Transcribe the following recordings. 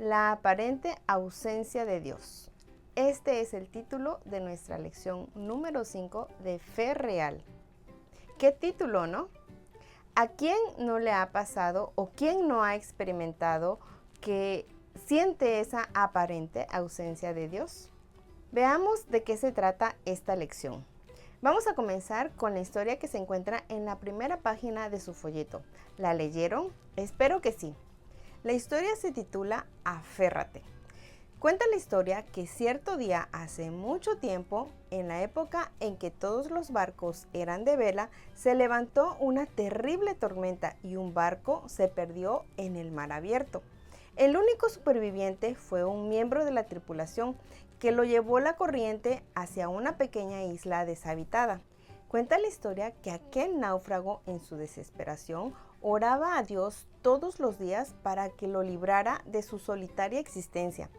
La aparente ausencia de Dios. Este es el título de nuestra lección número 5 de Fe Real. ¿Qué título, no? ¿A quién no le ha pasado o quién no ha experimentado que siente esa aparente ausencia de Dios? Veamos de qué se trata esta lección. Vamos a comenzar con la historia que se encuentra en la primera página de su folleto. ¿La leyeron? Espero que sí. La historia se titula Aférrate. Cuenta la historia que cierto día hace mucho tiempo, en la época en que todos los barcos eran de vela, se levantó una terrible tormenta y un barco se perdió en el mar abierto. El único superviviente fue un miembro de la tripulación que lo llevó la corriente hacia una pequeña isla deshabitada. Cuenta la historia que aquel náufrago, en su desesperación, oraba a Dios todos los días para que lo librara de su solitaria existencia.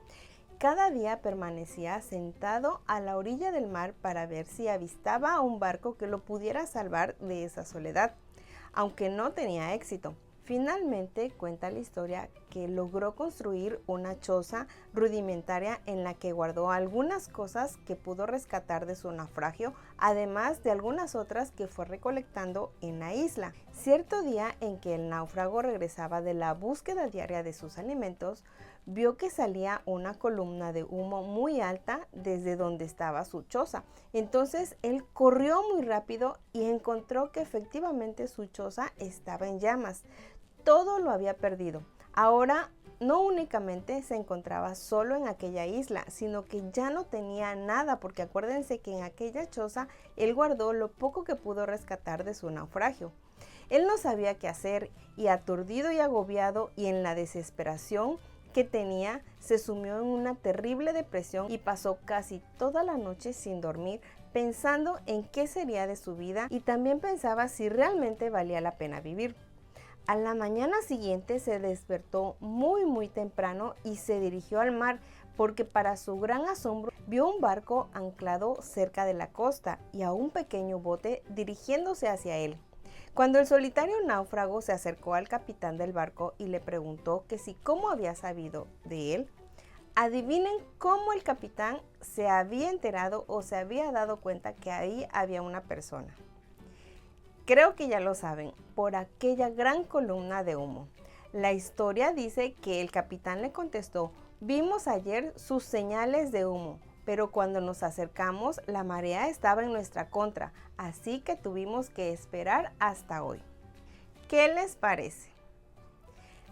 Cada día permanecía sentado a la orilla del mar para ver si avistaba a un barco que lo pudiera salvar de esa soledad, aunque no tenía éxito. Finalmente cuenta la historia que logró construir una choza rudimentaria en la que guardó algunas cosas que pudo rescatar de su naufragio, además de algunas otras que fue recolectando en la isla. Cierto día en que el náufrago regresaba de la búsqueda diaria de sus alimentos, vio que salía una columna de humo muy alta desde donde estaba su choza. Entonces él corrió muy rápido y encontró que efectivamente su choza estaba en llamas. Todo lo había perdido. Ahora no únicamente se encontraba solo en aquella isla, sino que ya no tenía nada, porque acuérdense que en aquella choza él guardó lo poco que pudo rescatar de su naufragio. Él no sabía qué hacer y, aturdido y agobiado y en la desesperación que tenía, se sumió en una terrible depresión y pasó casi toda la noche sin dormir, pensando en qué sería de su vida, y también pensaba si realmente valía la pena vivir. A la mañana siguiente se despertó muy temprano y se dirigió al mar, porque para su gran asombro vio un barco anclado cerca de la costa y a un pequeño bote dirigiéndose hacia él. Cuando el solitario náufrago se acercó al capitán del barco y le preguntó que si cómo había sabido de él, adivinen cómo el capitán se había enterado o se había dado cuenta que ahí había una persona. Creo que ya lo saben, por aquella gran columna de humo. La historia dice que el capitán le contestó: vimos ayer sus señales de humo, pero cuando nos acercamos la marea estaba en nuestra contra, así que tuvimos que esperar hasta hoy. ¿Qué les parece?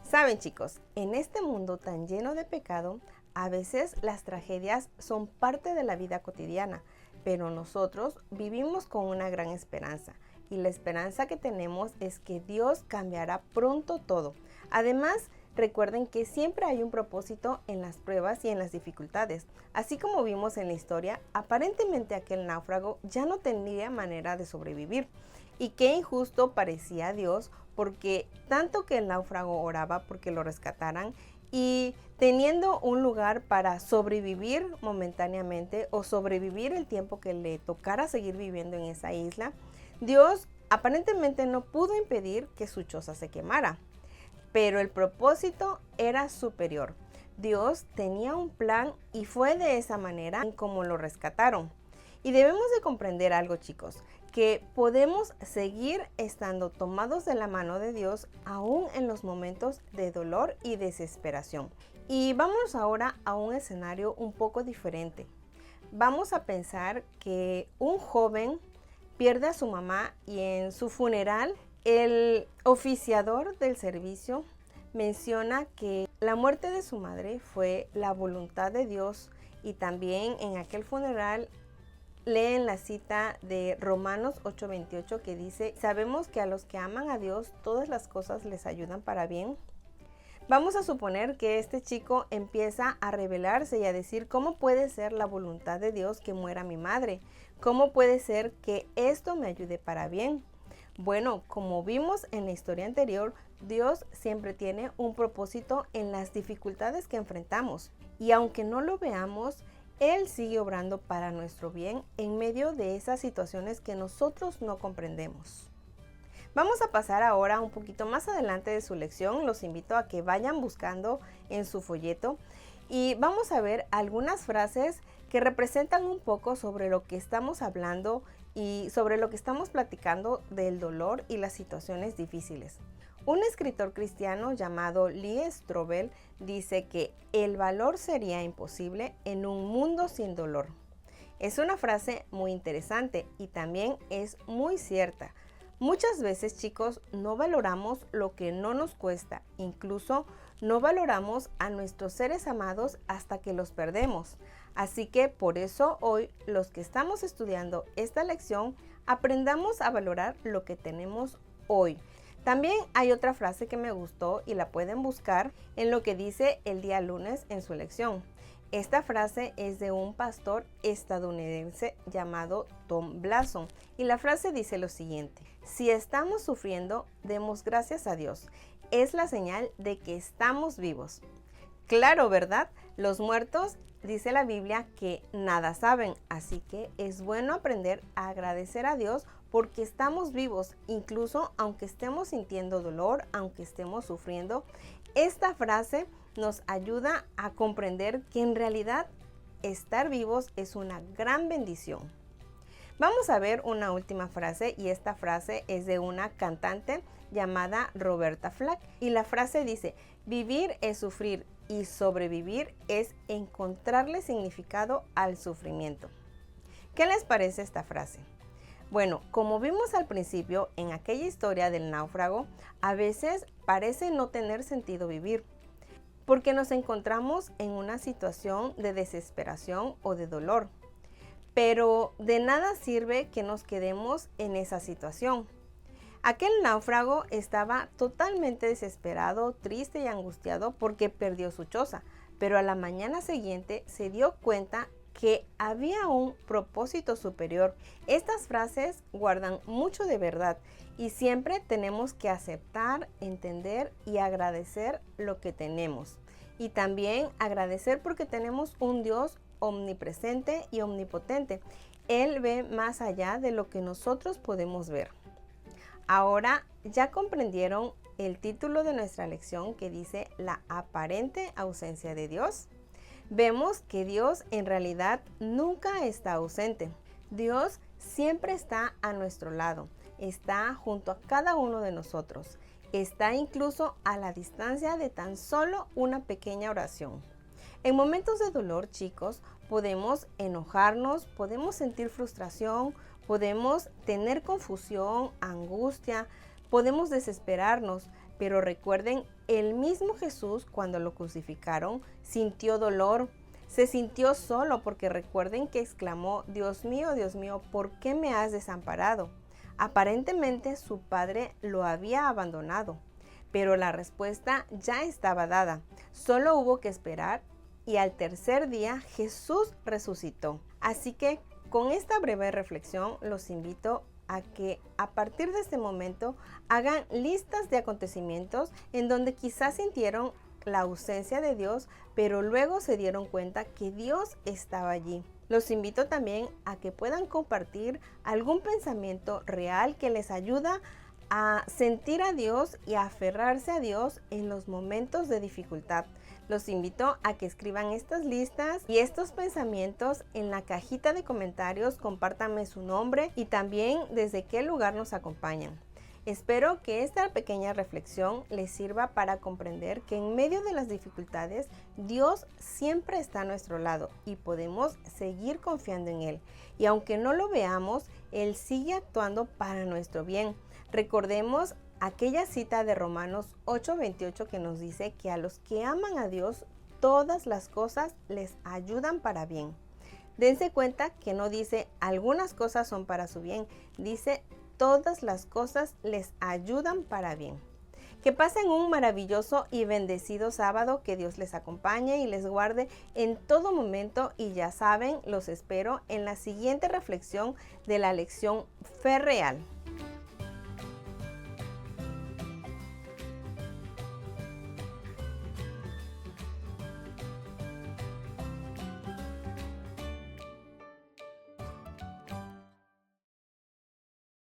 Saben, chicos, en este mundo tan lleno de pecado, a veces las tragedias son parte de la vida cotidiana, pero nosotros vivimos con una gran esperanza. Y la esperanza que tenemos es que Dios cambiará pronto todo. Además, recuerden que siempre hay un propósito en las pruebas y en las dificultades. Así como vimos en la historia, aparentemente aquel náufrago ya no tenía manera de sobrevivir. Y qué injusto parecía Dios, porque tanto que el náufrago oraba porque lo rescataran, y teniendo un lugar para sobrevivir momentáneamente o sobrevivir el tiempo que le tocara seguir viviendo en esa isla, Dios aparentemente no pudo impedir que su choza se quemara, pero el propósito era superior. Dios tenía un plan y fue de esa manera en como lo rescataron. Y debemos de comprender algo, chicos, que podemos seguir estando tomados de la mano de Dios aún en los momentos de dolor y desesperación. Y vamos ahora a un escenario un poco diferente. Vamos a pensar que un joven pierde a su mamá y en su funeral el oficiador del servicio menciona que la muerte de su madre fue la voluntad de Dios, y también en aquel funeral leen la cita de Romanos 8:28 que dice: sabemos que a los que aman a Dios todas las cosas les ayudan para bien. Vamos a suponer que este chico empieza a rebelarse y a decir: ¿cómo puede ser la voluntad de Dios que muera mi madre? ¿Cómo puede ser que esto me ayude para bien? Bueno, como vimos en la historia anterior, Dios siempre tiene un propósito en las dificultades que enfrentamos. Y aunque no lo veamos, Él sigue obrando para nuestro bien en medio de esas situaciones que nosotros no comprendemos. Vamos a pasar ahora un poquito más adelante de su lección. Los invito a que vayan buscando en su folleto y vamos a ver algunas frases que representan un poco sobre lo que estamos hablando y sobre lo que estamos platicando del dolor y las situaciones difíciles. Un escritor cristiano llamado Lee Strobel dice que el valor sería imposible en un mundo sin dolor. Es una frase muy interesante y también es muy cierta. Muchas veces, chicos, no valoramos lo que no nos cuesta, incluso no valoramos a nuestros seres amados hasta que los perdemos. Así que por eso hoy, los que estamos estudiando esta lección, aprendamos a valorar lo que tenemos hoy. También hay otra frase que me gustó y la pueden buscar en lo que dice el día lunes en su lección. Esta frase es de un pastor estadounidense llamado Tom Blason y la frase dice lo siguiente: si estamos sufriendo, demos gracias a Dios. Es la señal de que estamos vivos. Claro, ¿verdad? Los muertos, dice la Biblia, que nada saben, así que es bueno aprender a agradecer a Dios porque estamos vivos, incluso aunque estemos sintiendo dolor, aunque estemos sufriendo. Esta frase nos ayuda a comprender que en realidad estar vivos es una gran bendición. Vamos a ver una última frase y esta frase es de una cantante llamada Roberta Flack y la frase dice: vivir es sufrir y sobrevivir es encontrarle significado al sufrimiento. ¿Qué les parece esta frase? Bueno, como vimos al principio en aquella historia del náufrago, a veces parece no tener sentido vivir, porque nos encontramos en una situación de desesperación o de dolor. Pero de nada sirve que nos quedemos en esa situación. Aquel náufrago estaba totalmente desesperado, triste y angustiado porque perdió su choza, pero a la mañana siguiente se dio cuenta que había un propósito superior. Estas frases guardan mucho de verdad y siempre tenemos que aceptar, entender y agradecer lo que tenemos. Y también agradecer porque tenemos un Dios omnipresente y omnipotente. Él ve más allá de lo que nosotros podemos ver. Ahora ya comprendieron el título de nuestra lección que dice la aparente ausencia de Dios. Vemos que Dios en realidad nunca está ausente. Dios siempre está a nuestro lado, está junto a cada uno de nosotros, está incluso a la distancia de tan solo una pequeña oración. En momentos de dolor, chicos, podemos enojarnos, podemos sentir frustración, podemos tener confusión, angustia, podemos desesperarnos, pero recuerden, el mismo Jesús cuando lo crucificaron sintió dolor, se sintió solo porque recuerden que exclamó: Dios mío, ¿por qué me has desamparado? Aparentemente su padre lo había abandonado, pero la respuesta ya estaba dada, solo hubo que esperar y al tercer día Jesús resucitó. Así que con esta breve reflexión los invito a que a partir de este momento hagan listas de acontecimientos en donde quizás sintieron la ausencia de Dios, pero luego se dieron cuenta que Dios estaba allí. Los invito también a que puedan compartir algún pensamiento real que les ayuda a sentir a Dios y a aferrarse a Dios en los momentos de dificultad. Los invito a que escriban estas listas y estos pensamientos en la cajita de comentarios. Compártanme su nombre y también desde qué lugar nos acompañan. Espero que esta pequeña reflexión les sirva para comprender que en medio de las dificultades, Dios siempre está a nuestro lado y podemos seguir confiando en Él. Y aunque no lo veamos, Él sigue actuando para nuestro bien. Recordemos aquella cita de Romanos 8:28 que nos dice que a los que aman a Dios, todas las cosas les ayudan para bien. Dense cuenta que no dice algunas cosas son para su bien, dice todas las cosas les ayudan para bien. Que pasen un maravilloso y bendecido sábado, que Dios les acompañe y les guarde en todo momento y ya saben, los espero en la siguiente reflexión de la lección Fe Real.